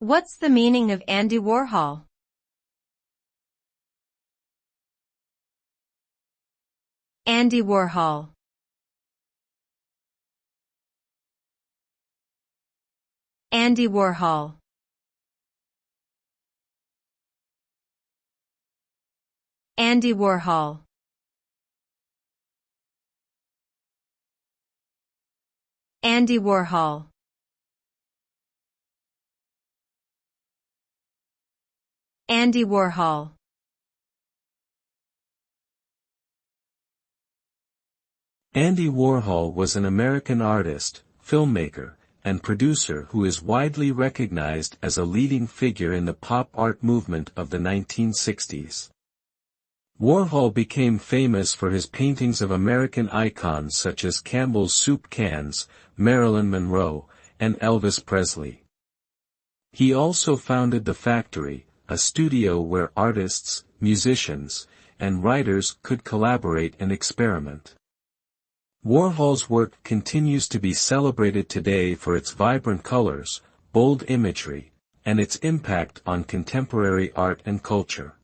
What's the meaning of Andy Warhol? Andy Warhol. Andy Warhol. Andy Warhol. Andy Warhol. Andy Warhol. Andy Warhol was an American artist, filmmaker, and producer who is widely recognized as a leading figure in the pop art movement of the 1960s. Warhol became famous for his paintings of American icons such as Campbell's soup cans, Marilyn Monroe, and Elvis Presley. He also founded The Factory, a studio where artists, musicians, and writers could collaborate and experiment. Warhol's work continues to be celebrated today for its vibrant colors, bold imagery, and its impact on contemporary art and culture.